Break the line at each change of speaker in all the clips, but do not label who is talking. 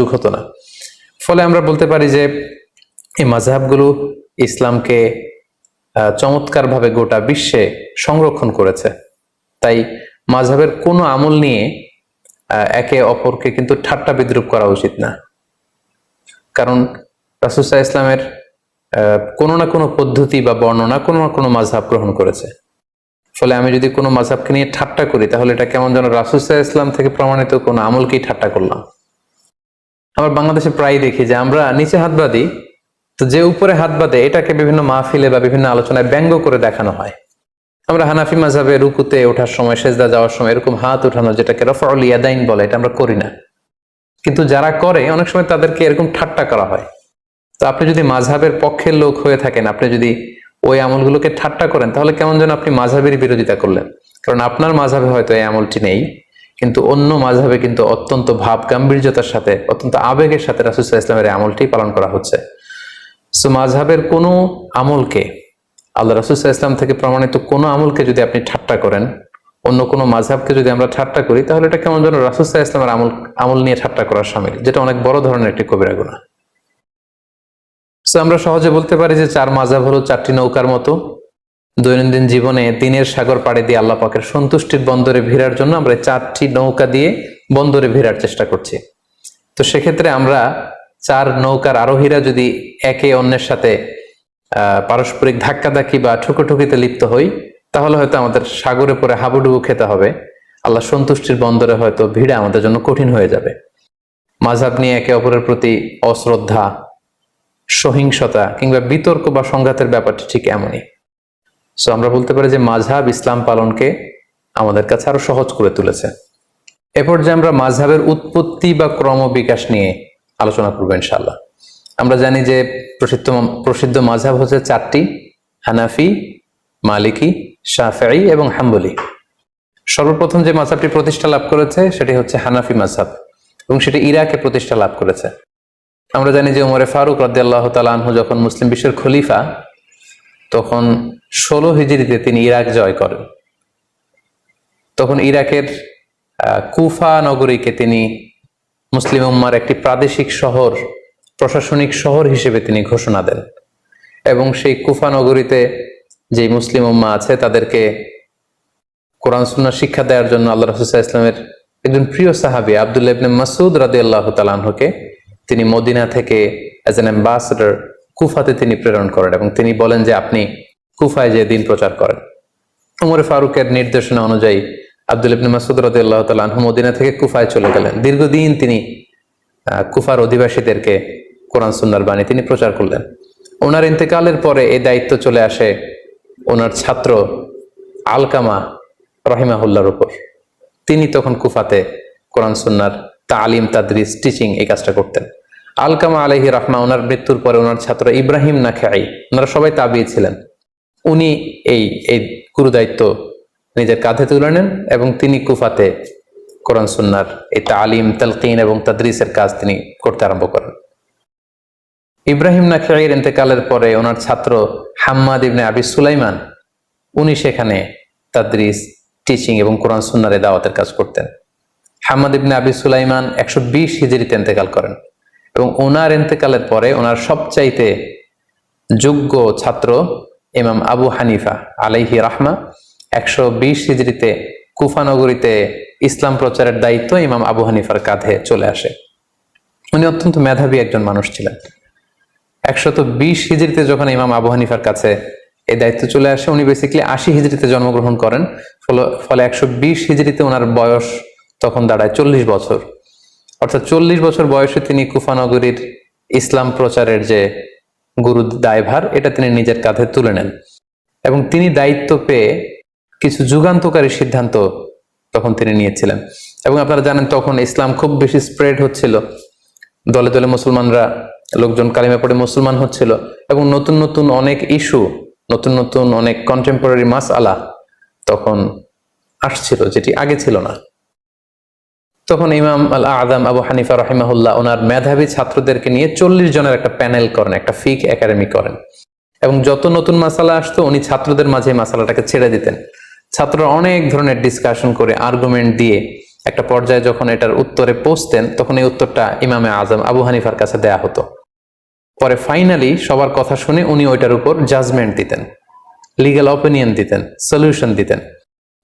সুযোগ হতো না। ফলে আমরা বলতে পারি যে এই মাযহাবগুলো ইসলামকে চমৎকারভাবে গোটা বিশ্বে সংরক্ষণ করেছে। তাই মাযহাবের কোনো আমল নিয়ে একে অপরকে কিন্তু ঠাট্টা বিদ্রুপ করা উচিত না। কারণ রাসূল সাল্লাল্লাহু আলাইহি ওয়াসাল্লামের কোনো না কোনো পদ্ধতি বা বর্ণনা কোনো না কোনো মাযহাব গ্রহণ করেছে। ফলে আমি যদি কোনো মাযহাবকে নিয়ে ঠাট্টা করি, তাহলে এটা কেমন যেন রাসূল সাল্লাল্লাহু আলাইহি ওয়াসাল্লাম থেকে প্রমাণিত কোনো আমলকেই ঠাট্টা করলাম। আমরা বাংলাদেশে প্রায় দেখি যে আমরা নিচে হাত বাঁধি, তো যে উপরে হাত বাঁধে এটাকে বিভিন্ন মাহফিলে বা বিভিন্ন আলোচনায় ব্যঙ্গ করে দেখানো হয়। আমরা হানাফি মাযহাবে রুকুতে ওঠার সময়, সেজদা যাওয়ার সময় এরকম হাত উঠানো, যেটাকে রাফউল ইয়াদাইন বলে, এটা আমরা করি না। কিন্তু যারা করে অনেক সময় তাদেরকে এরকম ঠাট্টা করা হয়। তো আপনি যদি মাযহাবের পক্ষের লোক হয়ে থাকেন, আপনি যদি ওই আমলগুলোকে ঠাট্টা করেন, তাহলে কেমন যেন আপনি মাযহাবের বিরোধিতা করলেন। কারণ আপনার মাযহাবে হয়তো এই আমলটি নেই, কিন্তু অন্য মাযহাবে কিন্তু অত্যন্ত ভাব গাম্ভীর্যতার সাথে, অত্যন্ত আবেগের সাথে রাসূল সাল্লাল্লাহু আলাইহি ওয়াসাল্লামের এই আমলটি পালন করা হচ্ছে। সো মাযহাবের কোনো আমলকে, আল্লাহ রাসূল সাল্লাল্লাহু আলাইহি ওয়াসাল্লাম থেকে প্রমাণিত কোনো আমলকে যদি আপনি ঠাট্টা করেন, অন্য কোনো মাযহাবকে যদি আমরা ঠাট্টা করি, তাহলে এটা কেমন যেন রাসূল সাল্লাল্লাহু আলাইহি ওয়াসাল্লামের আমল নিয়ে ঠাট্টা করার শামিল, যেটা অনেক বড় ধরনের একটি কবিরা গুনাহ। সো আমরা সহজে বলতে পারি যে চার মাযহাব হলো চারটি নৌকার মতো। দৈনন্দিন জীবনে দিনের সাগর পাড়ি দিয়ে আল্লাহ পাকের সন্তুষ্টির বন্দরে ভিড়ার জন্য আমরা চারটি নৌকা দিয়ে বন্দরে ভিড়ার চেষ্টা করছি। তো সেক্ষেত্রে আমরা চার নৌকার আরোহীরা যদি একে অন্যের সাথে পারস্পরিক ধাক্কাধাক্কি বা ঠুকোঠুকিতে লিপ্ত হই, তাহলে হয়তো আমাদের সাগরে পরে হাবুডুবু খেতে হবে। আল্লাহ সন্তুষ্টির বন্দরে হয়তো ভিড়া আমাদের জন্য কঠিন হয়ে যাবে। মাযহাব নিয়ে একে অপরের প্রতি অশ্রদ্ধা, সহিংসতা কিংবা বিতর্ক বা সংঘাতের ব্যাপারটি ঠিক এমনই। সো আমরা বলতে পারি যে মাযহাব ইসলাম পালনকে আমাদের কাছে আরো সহজ করে তুলেছে। এরপর যে আমরা মাযহাবের উৎপত্তি বা ক্রম বিকাশ নিয়ে আলোচনা করবো ইনশাআল্লাহ। আমরা জানি যে প্রসিদ্ধ মাযহাব হচ্ছে চারটি: হানাফি, মালিকি, শাফিঈ এবং হাম্বলি। সর্বপ্রথম যে মাযহাবটি প্রতিষ্ঠা লাভ করেছে সেটি হচ্ছে হানাফি মাযহাব, এবং সেটি ইরাকে প্রতিষ্ঠা লাভ করেছে। আমরা জানি যে উমরে ফারুক রাদিয়াল্লাহু তাআলা আনহু যখন মুসলিম বিশ্বের খলিফা, তখন 16 হিজরিতে তিনি ইরাক জয় করেন। তখন ইরাকের কুফা নগরীকে তিনি মুসলিম উম্মার একটি প্রাদেশিক শহর, প্রশাসনিক শহর হিসেবে তিনি ঘোষণা দেন, এবং সেই কুফা নগরীতে যে মুসলিম উম্মা আছে তাদেরকে কোরআন সুন্নাহ শিক্ষা দেওয়ার জন্য আল্লাহ রাসূল সাল্লাল্লাহু আলাইহি ওয়াসাল্লামের একজন প্রিয় সাহাবী আব্দুল্লাহ ইবনে মাসউদ রাদিয়াল্লাহু তাআলা আনহুকে তিনি মদিনা থেকে অ্যাজ অ্যান অ্যাম্বাসেডর কুফাতে তিনি প্রেরণ করেন, এবং তিনি বলেন যে আপনি কুফায় যে দিন প্রচার করেন। উমর ফারুকের নির্দেশনা অনুযায়ী আব্দুল্লাহ ইবনে মাসউদ রাদিয়াল্লাহু তাআলা আনহু মদিনা থেকে কুফায় চলে গেলেন। দীর্ঘদিন তিনি কুফার অধিবাসীদেরকে কোরআন সুন্নাহর বাণী তিনি প্রচার করলেন। ওনার ইন্তেকালের পরে এই দায়িত্ব চলে আসে ওনার ছাত্র আলকামা রাহিমাহুল্লাহর উপর। তিনি তখন কুফাতে কোরআন সুন্নাহর তালিম, তাদরিস, টিচিং এই কাজটা করতেন। আলকামা আলাইহি রাহমা ওনার মৃত্যুর পরে ওনার ছাত্র ইব্রাহিম নাখাই, ওনারা সবাই তাবিঈ ছিলেন, উনি এই গুরু দায়িত্ব নিজের কাঁধে তুলে নেন, এবং তিনি কুফাতে কোরআন সুন্নাহর এই তালিম, তালকিন এবং তাদরিসের কাজ তিনি করতে আরম্ভ করেন। ইব্রাহিম নাখাইয়ের ইন্তেকালের পরে ওনার ছাত্র হাম্মাদ ইবনে আবি সুলাইমান, উনি সেখানে তাদরিস, টিচিং এবং কোরআন সুন্নাহর দাওয়াতের কাজ করতেন। হাম্মাদ ইবনে আবি সুলাইমান 120 হিজরিতে ইন্তেকাল করেন, এবং ওনার ইন্তেকালের পরে ওনার সবচাইতে যোগ্য ছাত্র ইমাম আবু হানিফা আলাইহি রাহমা 120 হিজরিতে কুফা নগরীতে ইসলাম প্রচারের দায়িত্ব ইমাম আবু হানিফার কাঁধে চলে আসে। উনি অত্যন্ত মেধাবী একজন মানুষ ছিলেন। 120 হিজরিতে যখন ইমাম আবু হানিফার কাছে এই দায়িত্ব চলে আসে, উনি বেসিক্যালি 80 হিজরিতে জন্মগ্রহণ করেন। ফলে 120 হিজরিতে ওনার বয়স তখন দাঁড়ায় 40 বছর। অর্থাৎ 40 বছর বয়সে তিনি কুফা নগরীর ইসলাম প্রচারের যে গুরু দায়ভার, এটা তিনি নিজের কাঁধে তুলে নেন, এবং তিনি দায়িত্ব পেয়ে কিছু যুগান্তকারী সিদ্ধান্ত তখন তিনি নিয়েছিলেন। এবং আপনারা জানেন তখন ইসলাম খুব বেশি স্প্রেড হচ্ছিল, দলে দলে মুসলমানরা, লোকজন কালিমা পড়ে মুসলমান হচ্ছিল, এবং নতুন নতুন অনেক ইস্যু, নতুন নতুন অনেক কন্টেম্পোরারি মাসআলা তখন আসছিল, যেটি আগে ছিল না। তখন ইমাম আল আযম আবু হানিফা রাহিমাহুল্লাহ ওনার মেধাবী ছাত্রদেরকে নিয়ে 40 জনের একটা প্যানেল করেন, একটা ফিক একাডেমি করেন, এবং যত নতুন মাসালা আসতো উনি ছাত্রদের মাঝে মাসালাটাকে ছেড়ে দিতেন। ছাত্ররা অনেক ধরনের ডিসকাশন করে, আর্গুমেন্ট দিয়ে একটা পর্যায়ে যখন এটার উত্তরে পৌঁছতেন তখন এই উত্তরটা ইমামে আজম আবু হানিফার কাছে দেয়া হতো। পরে ফাইনালি সবার কথা শুনে উনি ওইটার উপর জাজমেন্ট দিতেন, লিগ্যাল অপিনিয়ন দিতেন, সলিউশন দিতেন।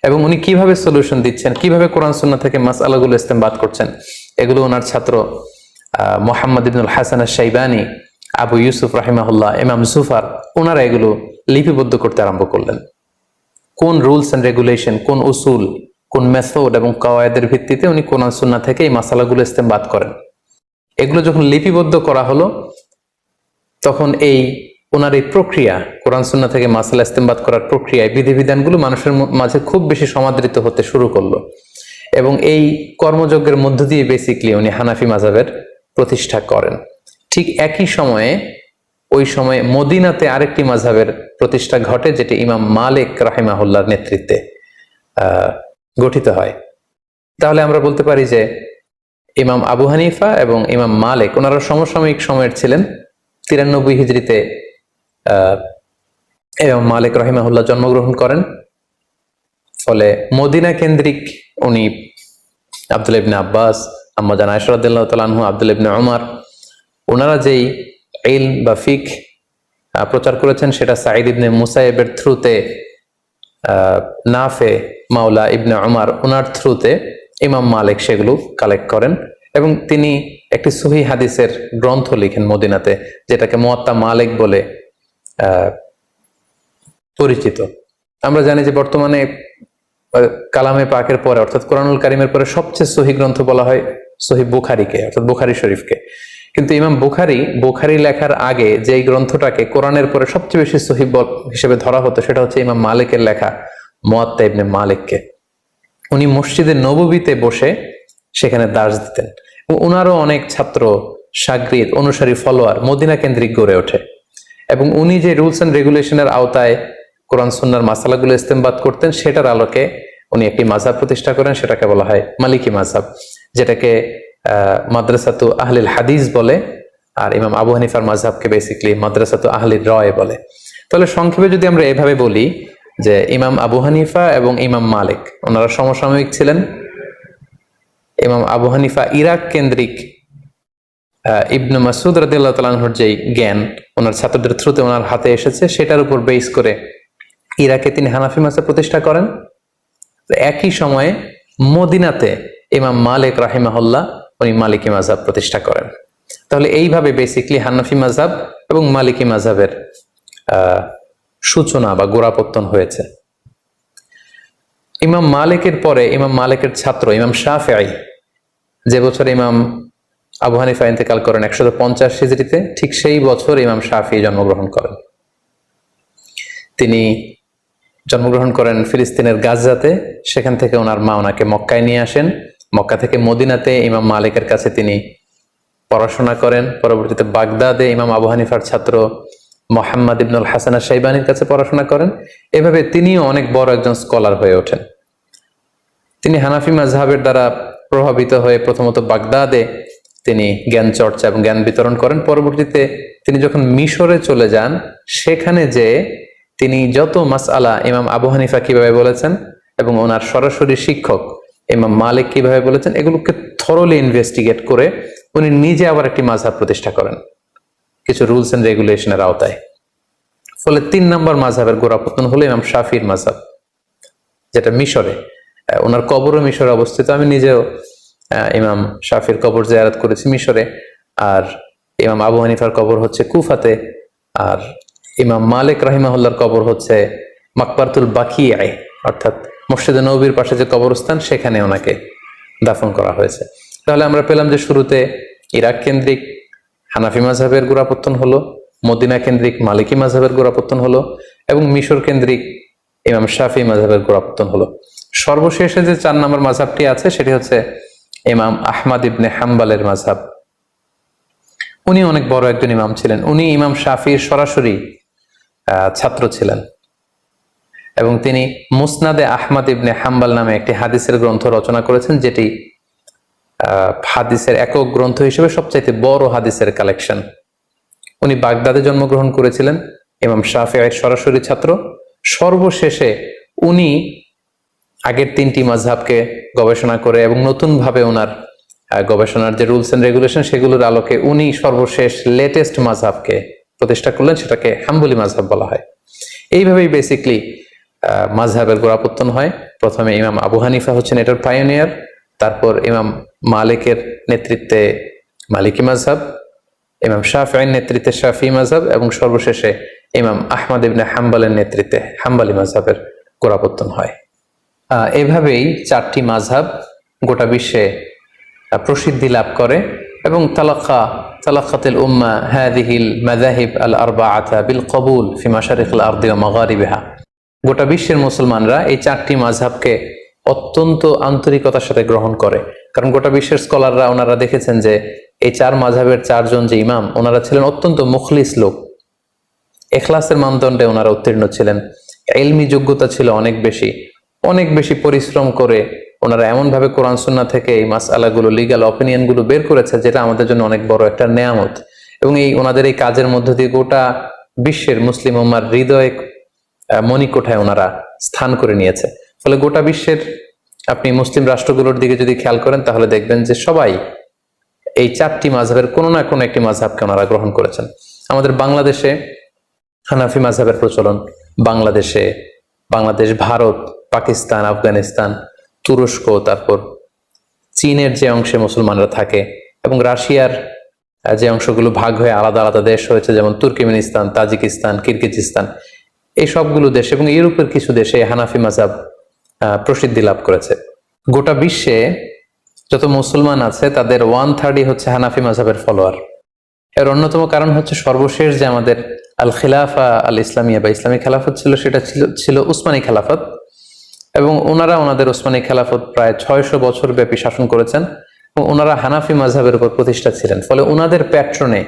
এবং উনি কিভাবে সলিউশন দিচ্ছেন, কিভাবে কোরআন সুন্নাহ থেকে মাসআলাগুলো ইস্তেমবাদ করছেন, এগুলো ওনার ছাত্র মোহাম্মদ ইবনুল হাসান আশ-শাইবানী, আবু ইউসুফ রাহিমাহুল্লাহ, ইমাম জুফার, ওনারা এগুলো লিপিবদ্ধ করতে আরম্ভ করলেন। কোন রুলস এন্ড রেগুলেশন, কোন উসুল, কোন মেথড এবং কাওয়ায়েদের ভিত্তিতে উনি কোরআন সুন্নাহ থেকে এই মাসালাগুলো ইস্তেমবাদ করেন, এগুলো যখন লিপিবদ্ধ করা হলো তখন এই ওনার এই প্রক্রিয়া, কোরআন সুন্নাহ থেকে মাসালা ইস্তেমবাদ করার প্রক্রিয়ায় বিধিবিধানগুলো মানুষের মাঝে খুব বেশি সমাদৃত হতে শুরু করলো। এবং এই কর্মযজ্ঞের মধ্য দিয়ে বেসিকলি উনি হানাফি মাযহাবের প্রতিষ্ঠা করেন। ঠিক একই সময়ে ওই সময়ে মদিনাতে আরেকটি মাযহাবের প্রতিষ্ঠা ঘটে, যেটি ইমাম মালিক রাহিমাহুল্লাহর নেতৃত্বে গঠিত হয়। তাহলে আমরা বলতে পারি যে ইমাম আবু হানিফা এবং ইমাম মালিক ওনারা সমসাময়িক সময়ের ছিলেন। 93 হিজরিতে ইমাম মালিক রাহিমাহুল্লাহ জন্মগ্রহণ করেন। ফলে মদিনা কেন্দ্রিক উনি আব্দুল্লাহ ইবনে আব্বাস, আম্মা জান আয়েশা রাদিয়াল্লাহু তাআলা আনহু, আব্দুল্লাহ ইবনে উমর, ওনারা যেই ইলম বা ফিক প্রচার করেছেন সেটা সাঈদ ইবনে মুসাইয়েবের থ্রুতে, নাফে মাওলা ইবনে উমর ওনার থ্রুতে ইমাম মালিক সেগুলো কালেক্ট করেন এবং তিনি একটি সহিহ হাদিসের গ্রন্থ লিখেন মদিনাতে, যেটাকে মুয়াত্তা মালিক বলে পরিচিত। আমরা জানি যে বর্তমানে কালামে পাকের পরে অর্থাৎ কোরআনুল কারীমের পরে সবচেয়ে সহিহ গ্রন্থ বলা হয় সহিহ বুখারীকে, অর্থাৎ বুখারী শরীফকে। কিন্তু ইমাম বুখারী লেখার আগে যেই গ্রন্থটাকে কোরআনের পরে সবচেয়ে বেশি সহিহ হিসেবে ধরা হতো সেটা হচ্ছে ইমাম মালিকের লেখা মুয়াত্তা ইবনে মালিককে। উনি মসজিদে নববীতে বসে সেখানে দার্স দিতেন। উনারও অনেক ছাত্র, শাগরিদ, অনুসারী, ফলোয়ার মদিনা কেন্দ্রিক গড়ে ওঠে এবং উনি যে রুলস এন্ড রেগুলেশনের আওতায় কোরআন সুন্নাহর মাসালাগুলো ইস্তেমবাদ করতেন সেটার আলোকে উনি একটি মাযহাব প্রতিষ্ঠা করেন, সেটাকে বলা হয় মালিকি মাযহাব, যেটাকে মাদ্রাসাতু আহলিল হাদিস বলে। আর ইমাম আবু হানিফার মাযহাবকে বেসিক্যালি মাদ্রাসাতু আহলির রায় বলে। তাহলে সংক্ষেপে যদি আমরা এভাবে বলি যে ইমাম আবু হানিফা এবং ইমাম মালিক ওনারা সমসাময়িক ছিলেন। ইমাম আবু হানিফা ইরাক কেন্দ্রিক ইবনে মাসউদ রাদিয়াল্লাহু তাআলা আনহুর যেই জ্ঞান ওনার ছাত্রদের থ্রুতে ওনার হাতে এসেছে সেটার উপর বেস করে ইরাকে তিনি হানাফি মাযহাব প্রতিষ্ঠা করেন। একই সময়ে মদিনাতে ইমাম মালিক রাহিমাহুল্লাহ উনি মালিকি মাযহাব প্রতিষ্ঠা করেন। তাহলে এইভাবে বেসিক্যালি হানাফি মাযহাব এবং মালিকি মাযহাবের সূচনা বা গোড়াপত্তন হয়েছে। ইমাম মালিকের পরে ইমাম মালিকের ছাত্র ইমাম শাফিঈ, যে বছর ইমাম আবু হানিফা ইন্তেকাল করেন 150 হিজরিতে, ঠিক সেই বছর ইমাম শাফিঈ জন্মগ্রহণ করেন। তিনি জন্মগ্রহণ করেন ফিলিস্তিনের গাজাতে। সেখান থেকে ওনার মা ওনাকে মক্কায় নিয়ে আসেন। মক্কা থেকে মদিনাতে ইমাম মালিকের কাছে তিনি পড়াশোনা করেন। পরবর্তীতে বাগদাদে ইমাম আবু হানিফার ছাত্র মোহাম্মদ ইবনুল হাসান আশ-শাইবানীর কাছে পড়াশোনা করেন। এভাবে তিনিও অনেক বড় একজন স্কলার হয়ে ওঠেন। তিনি হানাফি মাযহাবের দ্বারা প্রভাবিত হয়ে প্রথমত বাগদাদে তিনি জ্ঞান চর্চা এবং জ্ঞান বিতরণ করেন। পরবর্তীতে তিনি যখন মিশরে চলে যান, সেখানে যে তিনি যত মাসআলা ইমাম আবু হানিফা কিভাবে বলেছেন এবং ওনার সরাসরি শিক্ষক ইমাম মালিক কিভাবে বলেছেন, এগুলোকে থরলি ইনভেস্টিগেট করে উনি নিজে আবার একটি মাযহাব প্রতিষ্ঠা করেন কিছু রুলস এন্ড রেগুলেশনের আওতায়। ফলে 3 নম্বর মাযহাবের গোড়াপত্তন হলো ইমাম শাফির মাযহাব, যেটা মিশরে। ওনার কবরও মিশরে অবস্থিত। আমি নিজেও ইমাম শাফির কবর জিয়ারত করেছি মিশরে। আর ইমাম আবু হানিফার কবর হচ্ছে কুফাতে, আর ইমাম মালিক রাহিমাহুল্লাহর কবর হচ্ছে মাকবারাতুল বাকিয়া, অর্থাৎ মসজিদে নববীর পাশে যে কবরস্থান সেখানে ওনাকে দাফন করা হয়েছে। তাহলে আমরা পেলাম যে শুরুতে ইরাক কেন্দ্রিক হানাফি মাযহাবের গোড়াপত্তন হলো, মদিনা কেন্দ্রিক মালিকি মাযহাবের গোড়াপত্তন হলো এবং মিশর কেন্দ্রিক ইমাম শাফি মাযহাবের গোড়াপত্তন হলো। সর্বশেষে যে 4 নম্বর মাযহাবটি আছে সেটি হচ্ছে ইমাম আহমদ ইবনে হাম্বলের মাযহাব। উনি অনেক বড় একজন ইমাম ছিলেন। উনি ইমাম শাফির সরাসরি ছাত্র ছিলেন এবং তিনি মুসনাদে আহমদ ইবনে হাম্বল নামে একটি হাদিসের গ্রন্থ রচনা করেছেন, যেটি হাদিসের একক গ্রন্থ হিসেবে সবচাইতে বড় হাদিসের কালেকশন। উনি বাগদাদে জন্মগ্রহণ করেছিলেন, ইমাম শাফিঈর সরাসরি ছাত্র। সর্বশেষে উনি আগের তিনটি মাযহাবকে গবেষণা করে এবং নতুনভাবে ওনার গবেষণার যে রুলস এন্ড রেগুলেশন সেগুলোর আলোকে উনি সর্বশেষ লেটেস্ট মাযহাবকে প্রতিষ্ঠা করলেন, সেটাকে হাম্বলি মাযহাব বলা হয়। এইভাবেই বেসিকলি মাযহাবের গোড়াপত্তন হয়। প্রথমে ইমাম আবু হানিফা হচ্ছেন এটার পায়োনিয়ার, তারপর ইমাম মালিকের নেতৃত্বে মালিকি মাযহাব, ইমাম শাফিঈর নেতৃত্বে শাফিঈ মাযহাব এবং সর্বশেষে ইমাম আহমদ ইবনে হাম্বলের নেতৃত্বে হাম্বলি মাযহাবের গোড়াপত্তন হয়। এভাবেই চারটি মাযহাব গোটা বিশ্বে প্রসিদ্ধি লাভ করে এবং তালাক্কাতিল উম্মাহ হাযিহিল মাযাহিব আল আরবাআতা বিল কবুল ফি মাশারিকিল আরদি ওয়া মাগারিবিহা। গোটা বিশ্বের মুসলমানরা এই চারটি মাযহাবকে অত্যন্ত আন্তরিকতার সাথে গ্রহণ করে, কারণ গোটা বিশ্বের স্কলাররা ওনারা দেখেছেন যে এই চার মাযহাবের চারজন যে ইমাম ওনারা ছিলেন অত্যন্ত মুখলিস লোক, ইখলাসের মানদণ্ডে ওনারা উত্তীর্ণ ছিলেন, ইলমি যোগ্যতা ছিল অনেক বেশি পরিশ্রম করে ওনারা এমন ভাবে কোরআন সুন্নাহ থেকে এই মাসআলাগুলো, লিগ্যাল অপিনিয়ন গুলো বের করেছে যেটা আমাদের জন্য অনেক বড় একটা নেয়ামত। এবং ওনাদের এই কাজের মধ্য দিয়ে গোটা বিশ্বের মুসলিম উম্মার হৃদয়ে মণিকোঠায় ওনারা স্থান করে নিয়েছে। ফলে গোটা বিশ্বের আপনি মুসলিম রাষ্ট্রগুলোর দিকে যদি খেয়াল করেন তাহলে দেখবেন যে সবাই এই চারটি মাযহাবের কোনো না কোনো একটি মাযহাবকে ওনারা গ্রহণ করেছেন। আমাদের বাংলাদেশে হানাফি মাযহাবের প্রচলন, বাংলাদেশ, ভারত, পাকিস্তান, আফগানিস্তান, তুরস্ক, তারপর চীনের যে অংশে মুসলমানরা থাকে এবং রাশিয়ার যে অংশগুলো ভাগ হয়ে আলাদা আলাদা দেশ হয়েছে, যেমন তুর্কমেনিস্তান, তাজিকিস্তান, কিরগিজস্তান, এই সবগুলো দেশ এবং ইউরোপের কিছু দেশে হানাফি মাযহাব প্রসিদ্ধি লাভ করেছে। গোটা বিশ্বে যত মুসলমান আছে তাদের 1/3 হচ্ছে হানাফি মাযহাবের ফলোয়ার। এর অন্যতম কারণ হচ্ছে সর্বশেষ যে আমাদের আল খিলাফা আল ইসলামিয়া বা ইসলামী খেলাফত সেটা ছিল উসমানী খেলাফত, এবং ওনারা ওনাদের উসমানী খেলাফত প্রায় 600 বছর ব্যাপী শাসন করেছেন এবং ওনারা হানাফি মাযহাবের উপর প্রতিষ্ঠা ছিলেন। ফলে ওনাদের প্যাট্রনে